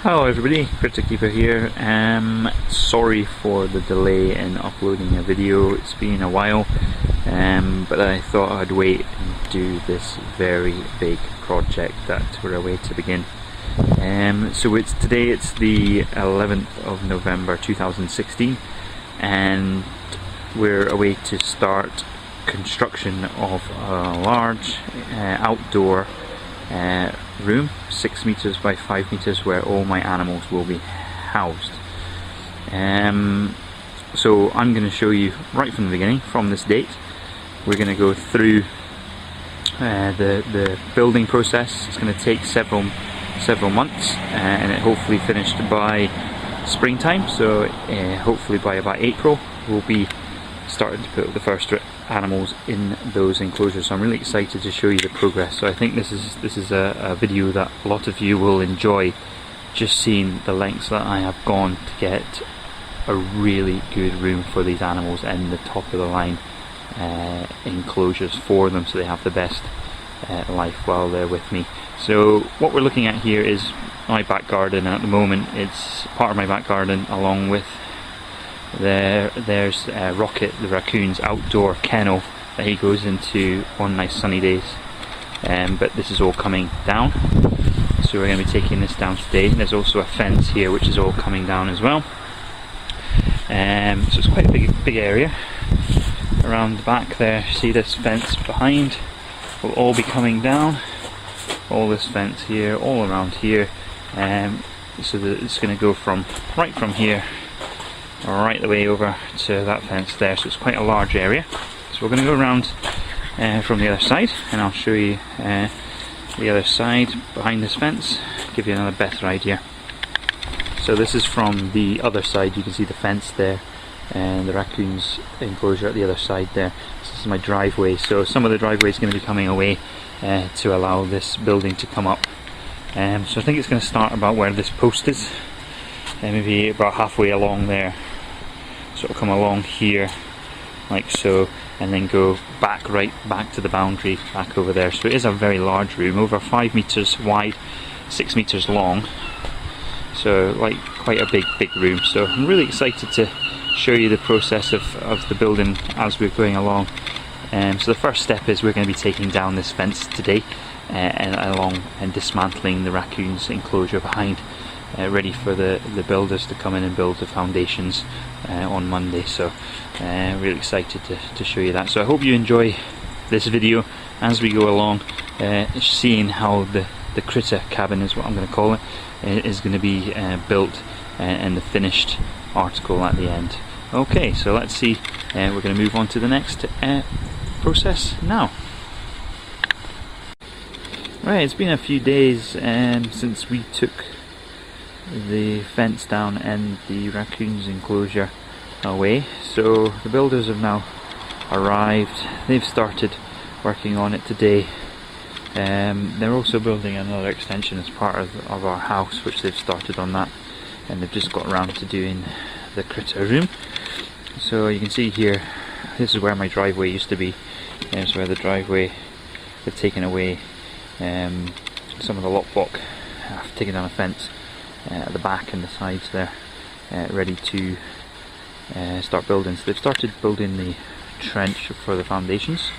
Hello everybody, Critter Keeper here. Sorry for the delay in uploading a video. It's been a while, but I thought I'd wait and do this very big project that we're away to begin. So today it's the 11th of November 2016 and we're away to start construction of a large outdoor room, 6 meters by 5 meters, where all my animals will be housed. So I'm going to show you right from the beginning, from this date. We're going to go through the building process. It's going to take several months, and it hopefully finished by springtime. So hopefully by about April we'll be starting to put the first animals in those enclosures. So I'm really excited to show you the progress. So I think this is a video that a lot of you will enjoy, just seeing the lengths that I have gone to get a really good room for these animals and the top of the line enclosures for them, so they have the best life while they're with me. So what we're looking at here is my back garden, and at the moment it's part of my back garden along with there's Rocket the raccoon's outdoor kennel that he goes into on nice sunny days, but this is all coming down, so we're going to be taking this down today. There's also a fence here which is all coming down as well, so it's quite a big area around the back there. See this fence behind will all be coming down, all this fence here, all around here, so that it's going to go from right from here right the way over to that fence there. So it's quite a large area. So we're going to go around from the other side, and I'll show you the other side behind this fence, give you another better idea. So this is from the other side. You can see the fence there and the raccoon's enclosure at the other side there. This is my driveway, so some of the driveway is going to be coming away to allow this building to come up. So I think it's going to start about where this post is, maybe about halfway along there. So it'll come along here like so, and then go right back to the boundary, back over there. So it is a very large room, over 5 meters wide, 6 meters long, so like quite a big room. So I'm really excited to show you the process of the building as we're going along. So the first step is we're going to be taking down this fence today and dismantling the raccoon's enclosure behind, ready for the builders to come in and build the foundations on Monday. So really excited to show you that. So I hope you enjoy this video as we go along, seeing how the critter cabin, is what I'm going to call it, is going to be built, and the finished article at the end. Okay, so let's see, we're going to move on to the next process now. Right, it's been a few days since we took the fence down and the raccoon's enclosure away. So the builders have now arrived. They've started working on it today. They're also building another extension as part of our house, which they've started on that, and they've just got around to doing the critter room. So you can see here, this is where my driveway used to be. There's where the driveway, they've taken away some of the lockbox, I've taken down a fence at the back and the sides there, ready to start building. So they've started building the trench for the foundations.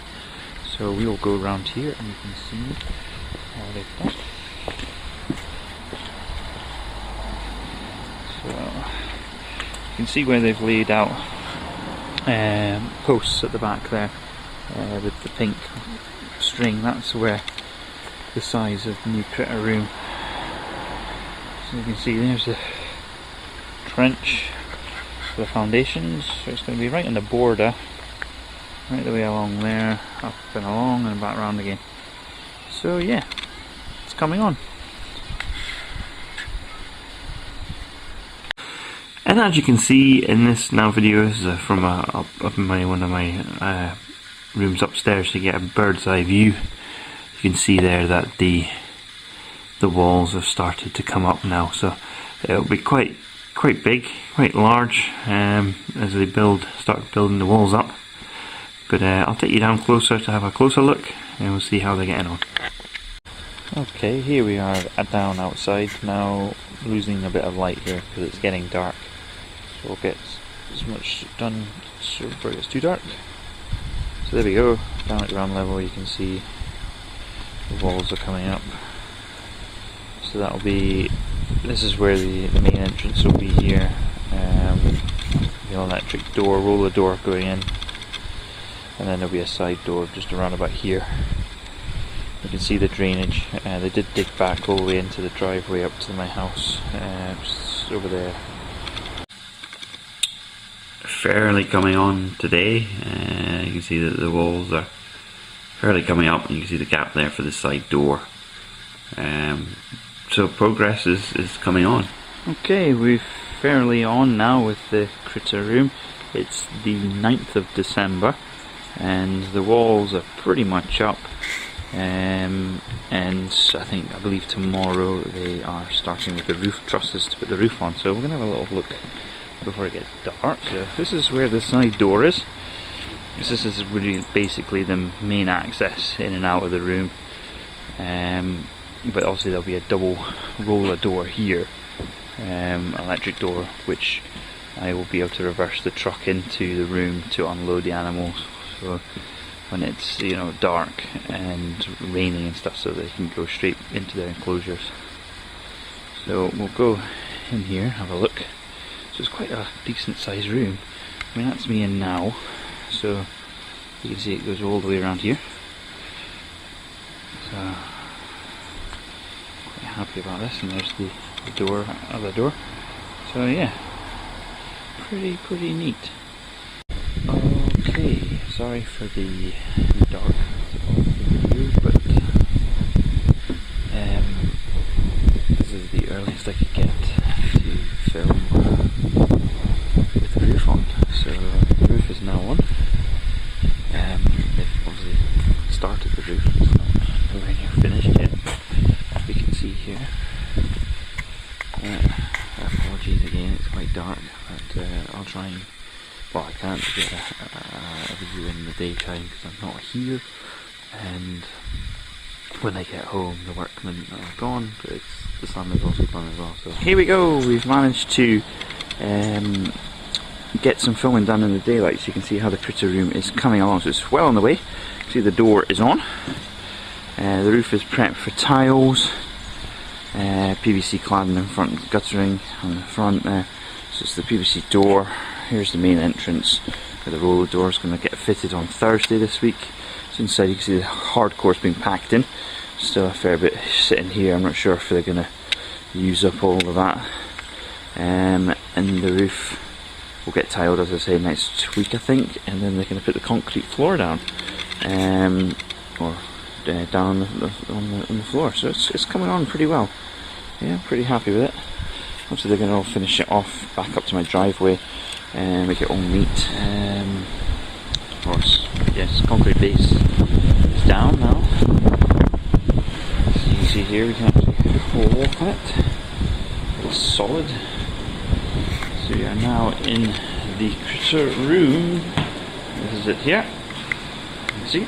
So we will go around here and you can see how they've done. So you can see where they've laid out posts at the back there with the pink string. That's where the size of the new critter room. So you can see there's the trench for the foundations. So it's going to be right on the border, right the way along there, up and along and back round again. So yeah, it's coming on. And as you can see in this now video, this is from up in one of my rooms upstairs to get a bird's eye view. You can see there that the walls have started to come up now, so it'll be quite big, quite large, as they start building the walls up. But I'll take you down closer to have a closer look, and we'll see how they're getting on. Okay, here we are down outside now. losing a bit of light here because it's getting dark. So we'll get as much done before it gets too dark. So there we go, down at ground level you can see the walls are coming up. So that'll be, this is where the main entrance will be here. The electric door, roller door going in, and then there'll be a side door just around about here. You can see the drainage. They did dig back all the way into the driveway up to my house, just over there. Fairly coming on today. You can see that the walls are fairly coming up, and you can see the gap there for the side door. So progress is coming on. Okay, we're fairly on now with the critter room. It's the 9th of December and the walls are pretty much up, and I believe tomorrow they are starting with the roof trusses to put the roof on, so we're going to have a little look before it gets dark. So this is where the side door is. This is really basically the main access in and out of the room, but obviously there'll be a double roller door here, electric door, which I will be able to reverse the truck into the room to unload the animals. So when it's dark and raining and stuff, so they can go straight into their enclosures. So we'll go in here, have a look. So it's quite a decent sized room. I mean, that's me in now, so you can see it goes all the way around here. So quite happy about this, and there's the door, other door. So yeah, pretty neat. Okay, sorry for the dark view, but this is the earliest I could get to film with the roof on. So the roof is now on. They've obviously started the roof, it's not nowhere near finished yet, as we can see here. Apologies again, it's quite dark, but I'll try and, well, I can't get a video in the daytime because I'm not here, and when I get home the workmen are gone, but the sun is also gone as well. So here we go, we've managed to get some filming done in the daylight, so you can see how the critter room is coming along. So it's well on the way. See, the door is on, the roof is prepped for tiles, PVC cladding in front, guttering on the front there. So it's the PVC door. Here's the main entrance where the roller door is going to get fitted on Thursday this week. So inside you can see the hardcore's being packed in. Still a fair bit sitting here. I'm not sure if they're going to use up all of that. And the roof will get tiled, as I say, next week I think, and then they're going to put the concrete floor down, or down on the floor. So it's coming on pretty well. Yeah, I'm pretty happy with it. Obviously they're going to all finish it off back up to my driveway and make it all neat. Of course, yes, concrete base is down now. So you can see here we can actually walk on it. It's solid. So we are now in the critter room. This is it here. You can see.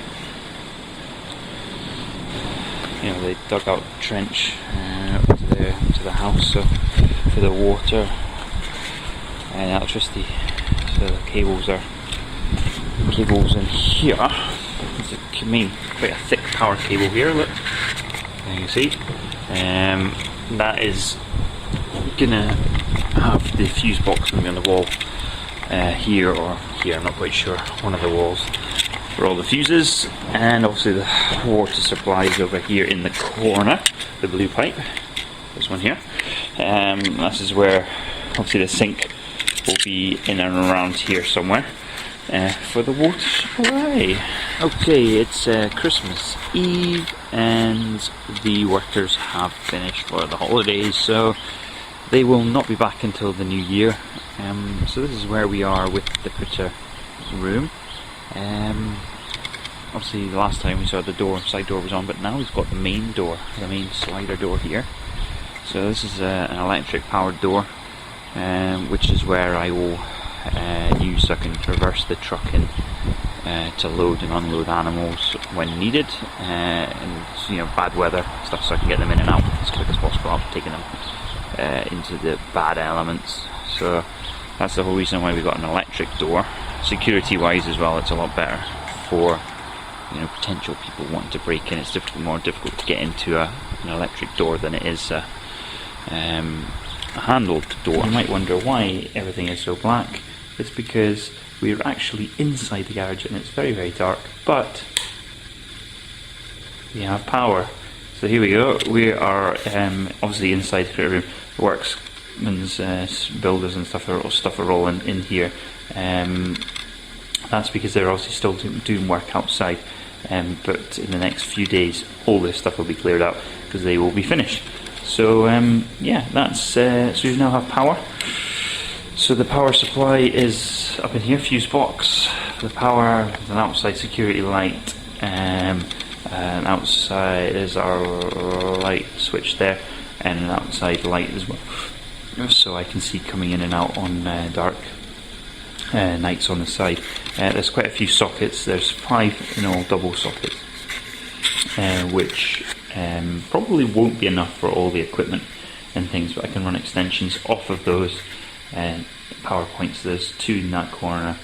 They dug out a trench to the house, so for the water and electricity. So the cables are in here. There's quite a thick power cable here. Look, you can see. That is gonna have the fuse box maybe on the wall here or here. I'm not quite sure. One of the walls for all the fuses, and obviously the water supply is over here in the corner, the blue pipe, this one here. This is where obviously the sink will be in and around here somewhere for the water supply. Okay, it's Christmas Eve and the workers have finished for the holidays, so they will not be back until the new year. So this is where we are with the critter room. Obviously the last time we saw the side door was on, but now we've got the main door, the main slider door here. So this is an electric powered door, which is where I will use so I can reverse the truck in to load and unload animals when needed, and bad weather stuff, so I can get them in and out as quick as possible after taking them into the bad elements. So that's the whole reason why we got an electric door. Security wise as well, it's a lot better for potential people wanting to break in. It's more difficult to get into an electric door than it is a handled door. You might wonder why everything is so black. It's because we're actually inside the garage and it's very, very dark, but we have power. So here we go. We are obviously inside the room. Workmen's builders and stuff are all in here. That's because they're obviously still doing work outside. But in the next few days, all this stuff will be cleared out because they will be finished. So yeah, that's so we now have power. So the power supply is up in here, fuse box for the power, with an outside security light, and outside is our light switch there, and an outside light as well, so I can see coming in and out on dark nights on the side. There's quite a few sockets. There's 5 in all, double sockets, which probably won't be enough for all the equipment and things, but I can run extensions off of those power points. There's 2 in that corner,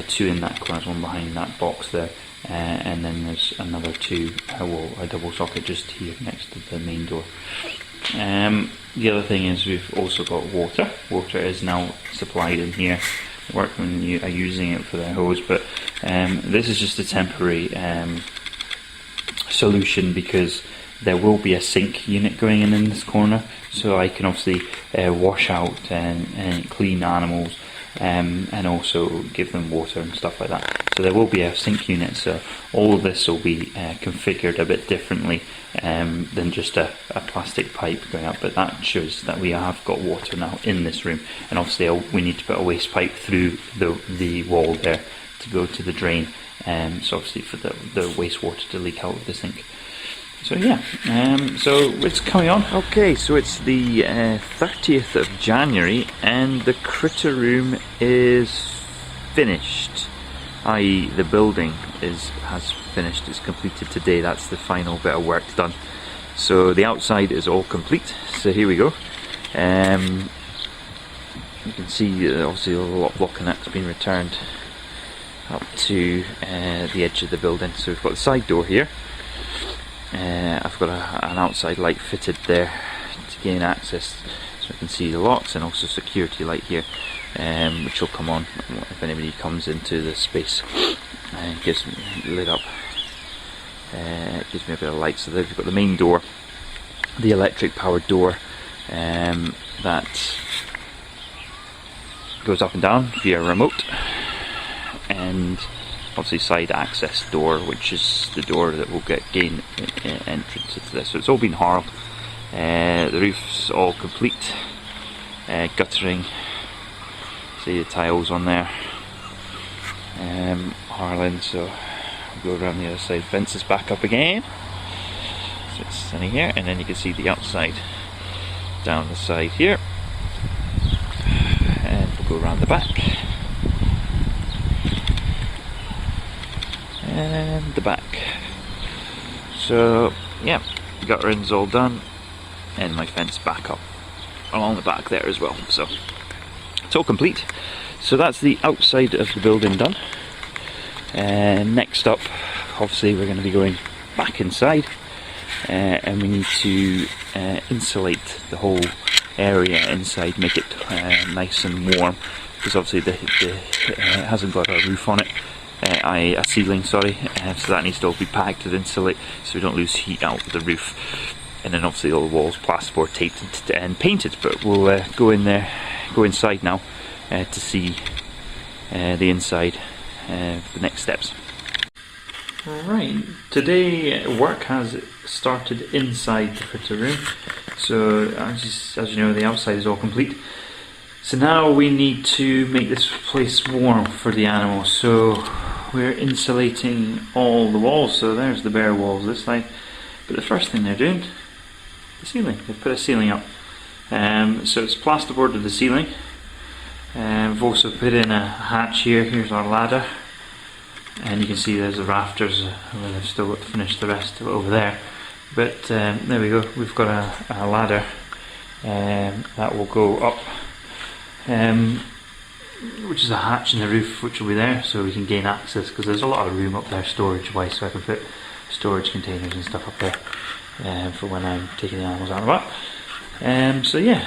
2 in that corner, there's one behind that box there, and then there's another 2, a double socket just here next to the main door. The other thing is we've also got water. Water is now supplied in here. The workmen are using it for their hose, but this is just a temporary solution because there will be a sink unit going in this corner, so I can obviously wash out and clean animals, and also give them water and stuff like that. So there will be a sink unit, so all of this will be configured a bit differently than just a plastic pipe going up, but that shows that we have got water now in this room, and obviously we need to put a waste pipe through the wall there to go to the drain, so obviously for the wastewater to leak out of the sink. So yeah, so it's coming on. Okay, so it's the 30th of January and the critter room is finished, i.e. the building has finished, it's completed today. That's the final bit of work done. So the outside is all complete, so here we go. You can see obviously all the lock blocking that's been returned up to the edge of the building. So we've got the side door here. I've got an outside light fitted there to gain access, so I can see the locks, and also security light here, which will come on if anybody comes into the space. It gives me lit up. It gives me a bit of light. So there we've got the main door, the electric powered door that goes up and down via remote, and obviously side access door, which is the door that will gain entrance into this. So it's all been harled. The roof's all complete. Guttering, see the tiles on there. Harling, so we'll go around the other side. Fence is back up again. So it's sunny here, and then you can see the outside down the side here. And we'll go around the back. And the back. So yeah, guttering's all done, and my fence back up along the back there as well. So it's all complete. So that's the outside of the building done. And next up, obviously we're going to be going back inside, and we need to insulate the whole area inside, make it nice and warm, because obviously it hasn't got a roof on it. A ceiling, sorry, so that needs to all be packed with insulate so we don't lose heat out of the roof. And then obviously all the walls plasterboard taped and painted, but we'll go inside now to see the inside, the next steps. Alright, today work has started inside the critter room. So as you know, the outside is all complete. So now we need to make this place warm for the animals. So we're insulating all the walls. So there's the bare walls this side. But the first thing they're doing, the ceiling. They've put a ceiling up. So it's plasterboard to the ceiling. We've also put in a hatch here. Here's our ladder. And you can see there's the rafters where they've still got to finish the rest of it over there. But there we go. We've got a ladder that will go up, which is a hatch in the roof which will be there, so we can gain access, because there's a lot of room up there storage wise, so I can put storage containers and stuff up there for when I'm taking the animals out and about. So yeah,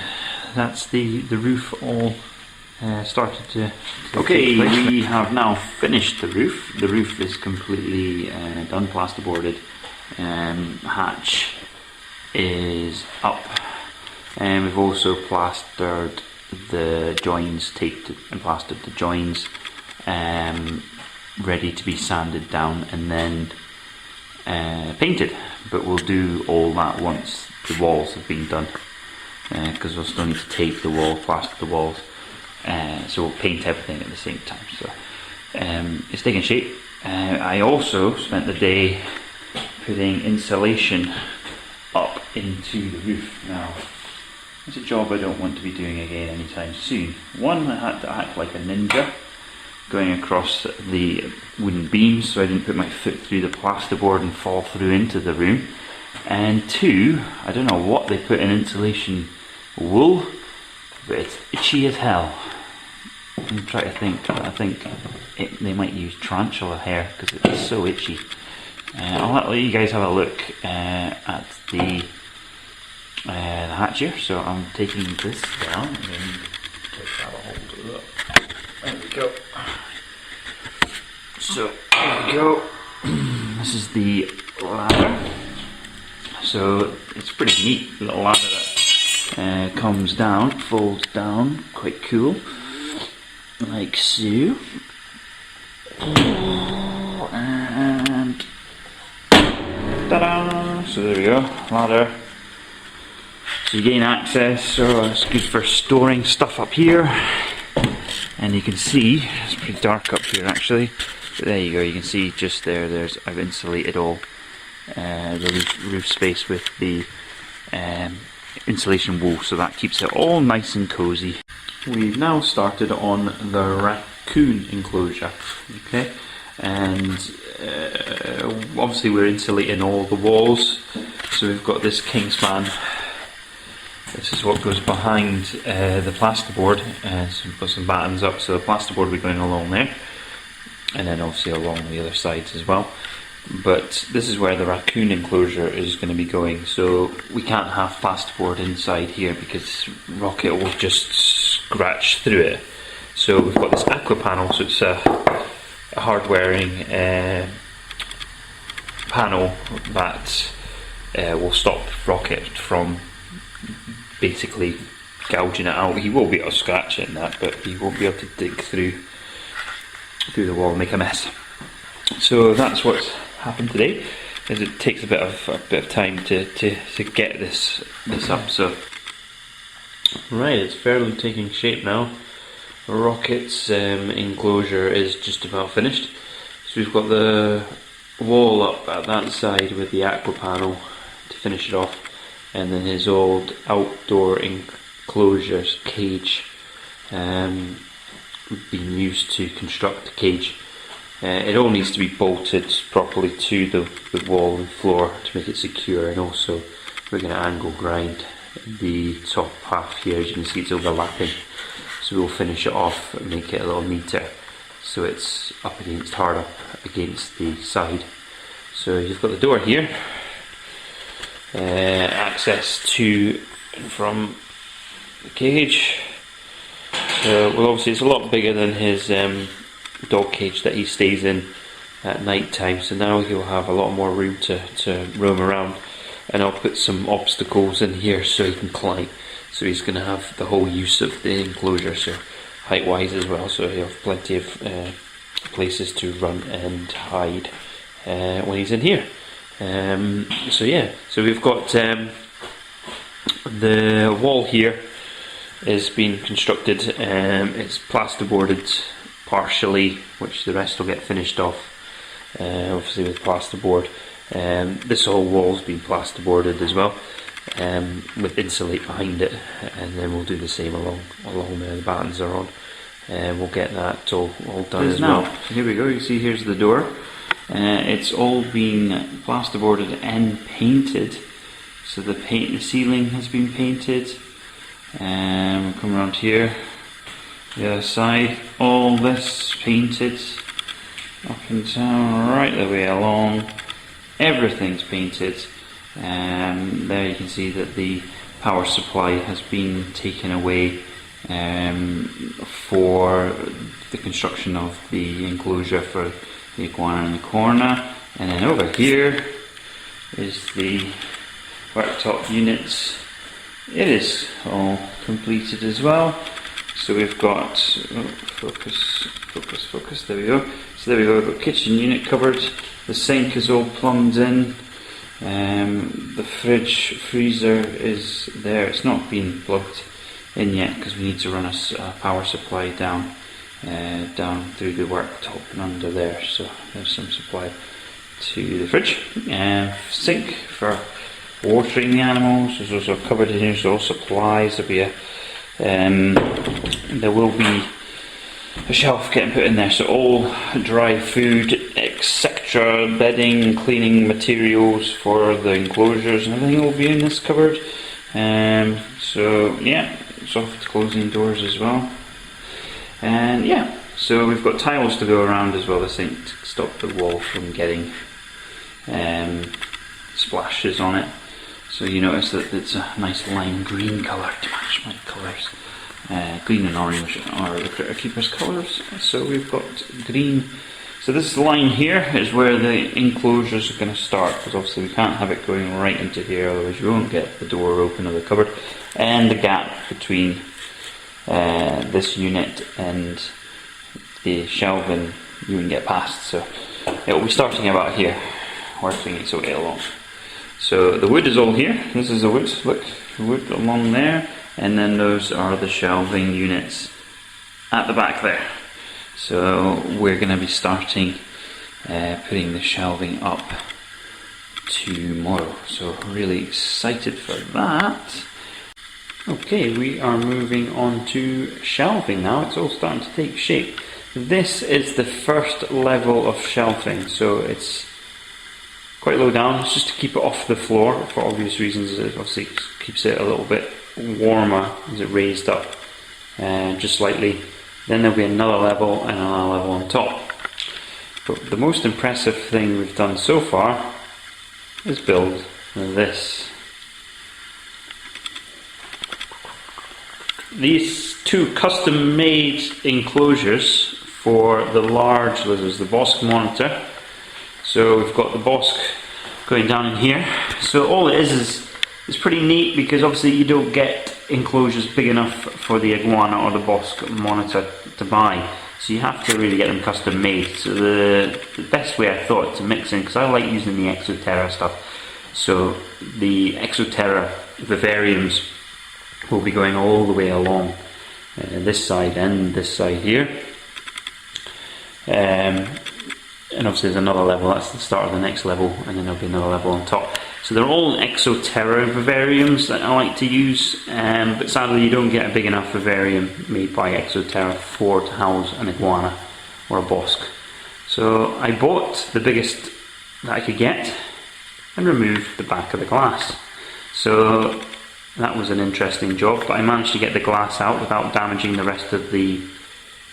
that's the roof all started to okay, we have now finished the roof. The roof is completely done, plasterboarded. Hatch is up, and we've also plastered the joins, taped and plastered the joins, ready to be sanded down and then painted. But we'll do all that once the walls have been done, because we'll still need to tape the wall, plaster the walls, so we'll paint everything at the same time. So it's taking shape. I also spent the day putting insulation up into the roof. Now, it's a job I don't want to be doing again anytime soon. One, I had to act like a ninja going across the wooden beams so I didn't put my foot through the plasterboard and fall through into the room. And two, I don't know what they put in insulation wool, but it's itchy as hell. I'm trying to think, I think they might use tarantula hair because it's so itchy. I'll let you guys have a look at the hatch here. So I'm taking this down and then grab a hold of that. There we go. So there we go. This is the ladder. So it's pretty neat little ladder that comes down, folds down, quite cool, like so. And ta-da! So there we go, ladder. So you gain access, so it's good for storing stuff up here. And you can see, it's pretty dark up here actually, but there you go, you can see just there, I've insulated all the roof space with the insulation wool, so that keeps it all nice and cozy. We've now started on the raccoon enclosure, okay, and obviously we're insulating all the walls, so we've got this Kingspan. This is what goes behind the plasterboard, so we've got some battens up, so the plasterboard will be going along there, and then obviously along the other sides as well. But this is where the raccoon enclosure is going to be going, so we can't have plasterboard inside here because rocket will just scratch through it. So we've got this aqua panel, so it's a hard wearing panel that will stop rocket from basically gouging it out. He will be able to scratch it and that, but he won't be able to dig through the wall and make a mess. So that's what's happened today, is it takes a bit of time to get this up. So right, it's fairly taking shape now. Rocket's enclosure is just about finished. So we've got the wall up at that side with the aqua panel to finish it off, and then his old outdoor enclosures cage being used to construct the cage. It all needs to be bolted properly to the wall and floor to make it secure, and also we're going to angle grind the top half here. As you can see, it's overlapping, so we'll finish it off and make it a little neater so it's hard up against the side. So you've got the door here, access to and from the cage. So well, obviously it's a lot bigger than his dog cage that he stays in at night time, so now he'll have a lot more room to roam around, and I'll put some obstacles in here so he can climb. So he's going to have the whole use of the enclosure, so height wise as well, so he'll have plenty of places to run and hide when he's in here. So yeah, so we've got the wall here is being constructed. It's plasterboarded partially, which the rest will get finished off obviously with plasterboard. This whole wall's been plasterboarded as well, with insulate behind it, and then we'll do the same along there. The battens are on, and we'll get that all done as well. Here we go, you see here's the door. It's all been plasterboarded and painted, so the ceiling has been painted, Come around here, the other side, all this painted up and down, right the way along, everything's painted. There you can see that the power supply has been taken away for the construction of the enclosure for the iguana in the corner. And then over here is the worktop units. It is all completed as well. So we've got, focus, there we go. So there we go, we've got kitchen unit covered, the sink is all plumbed in, the freezer is there. It's not been plugged in yet because we need to run a power supply down through the worktop and under there. So there's some supply to the fridge. Sink for watering the animals. There's also covered in here, so all supplies. There will be a shelf getting put in there, so all dry food, etc., bedding, cleaning materials for the enclosures and everything will be in this cupboard. So yeah, soft closing doors as well. And yeah, so we've got tiles to go around as well, the sink, to stop the wall from getting splashes on it. So you notice that it's a nice lime green colour to match my colours. Green and orange are the Critter Keepers colours. So we've got green. So this line here is where the enclosures are going to start, because obviously we can't have it going right into here, otherwise you won't get the door open of the cupboard. And the gap between this unit and the shelving you wouldn't get past. So it will be starting about here, working its way along. So the wood is all here. This is the wood. Look, wood along there, and then those are the shelving units at the back there. So we're going to be starting putting the shelving up tomorrow. So really excited for that. Okay, we are moving on to shelving now. It's all starting to take shape. This is the first level of shelving, so it's quite low down. It's just to keep it off the floor for obvious reasons. It obviously keeps it a little bit warmer as it raised up just slightly. Then there'll be another level and another level on top. But the most impressive thing we've done so far is build this. These two custom made enclosures for the large lizards, the Bosque monitor. So we've got the Bosque going down in here. So all it is pretty neat, because obviously you don't get enclosures big enough for the iguana or the Bosque monitor to buy. So you have to really get them custom made. So the best way I thought to mix in, because I like using the Exoterra stuff. So the Exoterra vivariums will be going all the way along this side and this side here. And obviously there's another level, that's the start of the next level, and then there'll be another level on top. So they're all Exoterra vivariums that I like to use, but sadly you don't get a big enough vivarium made by Exoterra to house an iguana or a Bosque. So I bought the biggest that I could get and removed the back of the glass. So that was an interesting job, but I managed to get the glass out without damaging the rest of the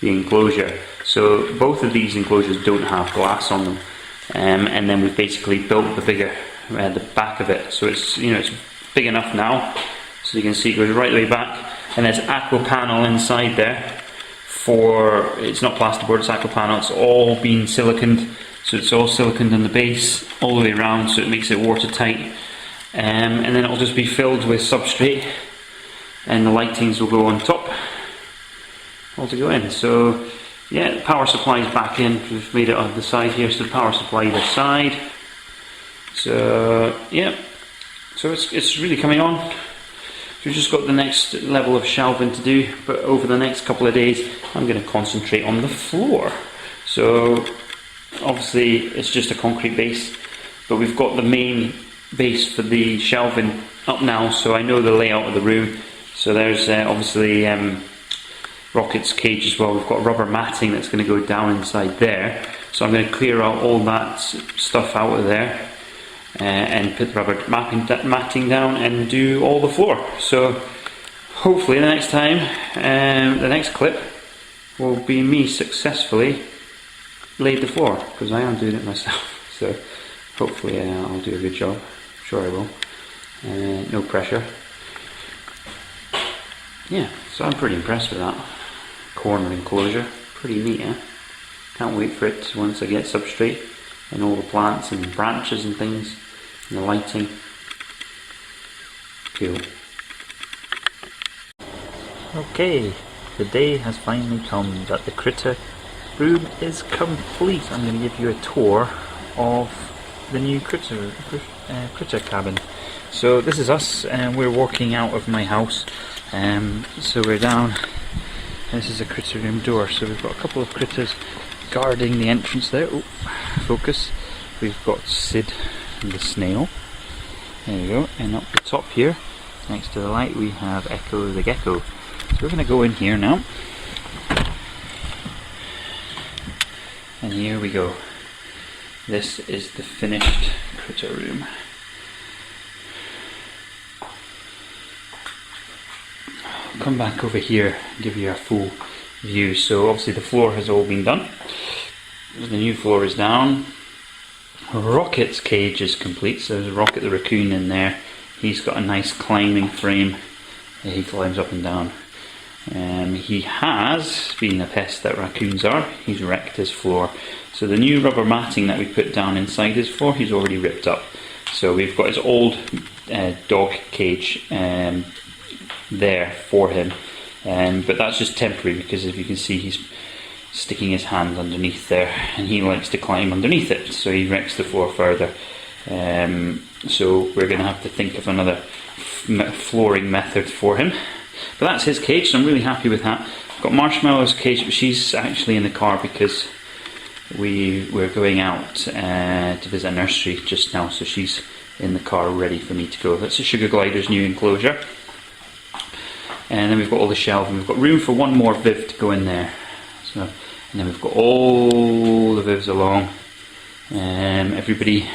enclosure. So both of these enclosures don't have glass on them, and then we've basically built the back of it. So it's it's big enough now, so you can see it goes right the way back, and there's aqua panel inside there. It's not plasterboard, it's aqua panel. It's all been siliconed, so it's all siliconed in the base all the way around, so it makes it watertight. And then it'll just be filled with substrate, and the lightings will go on top all to go in. So yeah, the power supply is back in. We've made it on the side here, so the power supply either side. So yeah, so it's really coming on. So we've just got the next level of shelving to do, but over the next couple of days I'm going to concentrate on the floor. So obviously it's just a concrete base, but we've got the main base for the shelving up now, so I know the layout of the room. So there's obviously Rocket's cage as well. We've got rubber matting that's going to go down inside there, so I'm going to clear out all that stuff out of there and put rubber matting down and do all the floor. So hopefully the next time, the next clip will be me successfully laid the floor, because I am doing it myself. So hopefully I'll do a good job. I'm sure I will. No pressure. Yeah, so I'm pretty impressed with that corner enclosure. Pretty neat, eh? Can't wait for it once I get substrate and all the plants and branches and things and the lighting. Cool. Okay, the day has finally come that the critter room is complete. I'm going to give you a tour of the new critter cabin. So this is us, and we're walking out of my house. So we're down. This is a critter room door. So we've got a couple of critters guarding the entrance there. Oh, focus. We've got Sid the snail. There we go. And up the top here, next to the light, we have Echo the gecko. So we're going to go in here now. And here we go. This is the finished critter room. I'll come back over here and give you a full view. So obviously the floor has all been done. The new floor is down. Rocket's cage is complete. So there's Rocket the raccoon in there. He's got a nice climbing frame. He climbs up and down. He has, being the pest that raccoons are, he's wrecked his floor. So the new rubber matting that we put down inside his floor, he's already ripped up. So we've got his old dog cage there for him. But that's just temporary, because if you can see, he's sticking his hand underneath there, and he likes to climb underneath it, so he wrecks the floor further. So we're going to have to think of another flooring method for him. But that's his cage, so I'm really happy with that. I've got Marshmallow's cage, but she's actually in the car because we're going out to visit a nursery just now, so she's in the car ready for me to go. That's a Sugar Glider's new enclosure. And then we've got all the shelving. We've got room for one more Viv to go in there. So, and then we've got all the Vivs along. Everybody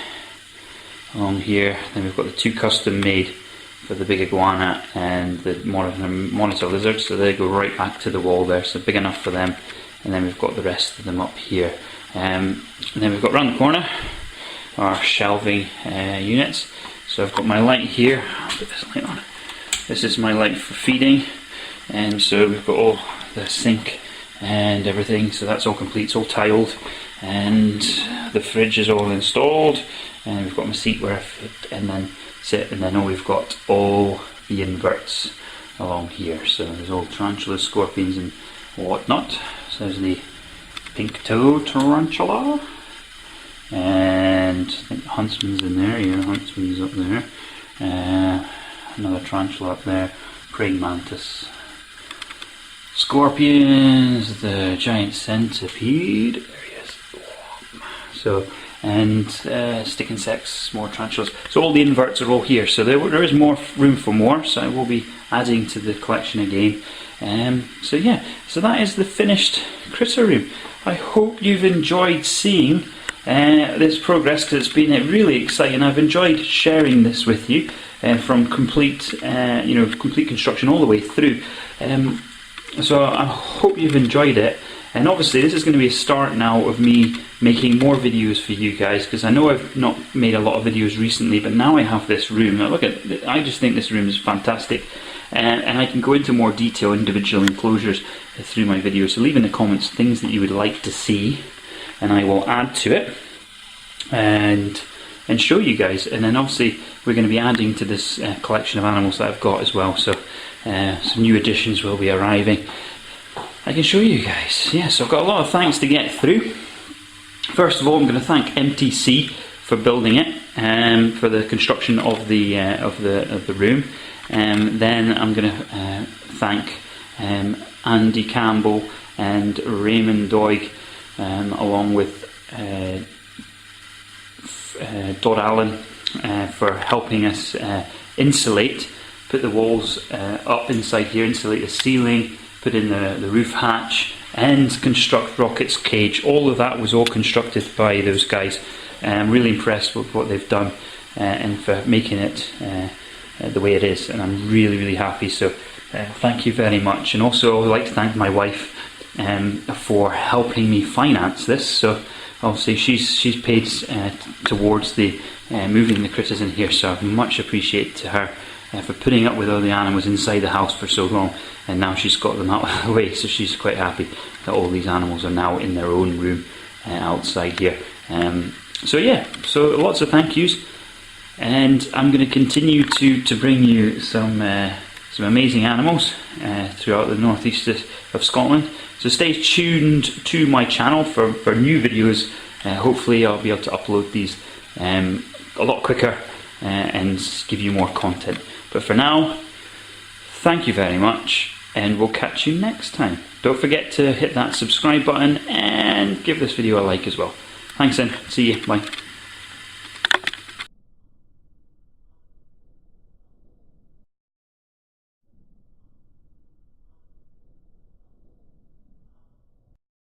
along here. Then we've got the two custom made for the big iguana and the monitor lizard, so they go right back to the wall there, so big enough for them. And then we've got the rest of them up here. And then we've got round the corner our shelving units. So I've got my light here. I'll put this light on. This is my light for feeding, and so we've got all the sink and everything, so that's all complete, it's all tiled, and the fridge is all installed, and we've got my seat where I fit and then sit, and then we've got all the inverts along here. So there's all tarantulas, scorpions and whatnot. So there's the pink-toed tarantula, and I think the huntsman's in there. Yeah, huntsman's up there. Another tarantula up there, praying mantis, scorpions, the giant centipede. There he is. So, and stick insects, more tarantulas. So all the inverts are all here. So there is more room for more. So I will be adding to the collection again. So yeah, so that is the finished critter room. I hope you've enjoyed seeing this progress, because it's been really exciting. I've enjoyed sharing this with you from complete, complete construction all the way through. So I hope you've enjoyed it. And obviously this is going to be a start now of me making more videos for you guys, because I know I've not made a lot of videos recently, but now I have this room. Now look at, I just think this room is fantastic, and I can go into more detail, individual enclosures through my videos. So leave in the comments things that you would like to see, and I will add to it and show you guys. And then obviously we're going to be adding to this collection of animals that I've got as well. So some new additions will be arriving. I can show you guys. Yeah, so I've got a lot of thanks to get through. First of all, I'm going to thank MTC for building it, for the construction of the room. Then I'm going to thank Andy Campbell and Raymond Doig, along with Dodd Allen, for helping us insulate, put the walls up inside here, insulate the ceiling, put in the roof hatch, and construct Rocket's cage. All of that was all constructed by those guys. I'm really impressed with what they've done and for making it the way it is, and I'm really happy. So thank you very much. And also I'd like to thank my wife for helping me finance this. So obviously she's paid towards the moving the critters in here, so I much appreciate to her for putting up with all the animals inside the house for so long, and now she's got them out of the way, so she's quite happy that all these animals are now in their own room outside here. So yeah, so lots of thank yous, and I'm going to continue to bring you some amazing animals throughout the northeast of Scotland. So stay tuned to my channel for new videos. Hopefully I'll be able to upload these a lot quicker and give you more content. But for now, thank you very much, and we'll catch you next time. Don't forget to hit that subscribe button and give this video a like as well. Thanks then, see you, bye.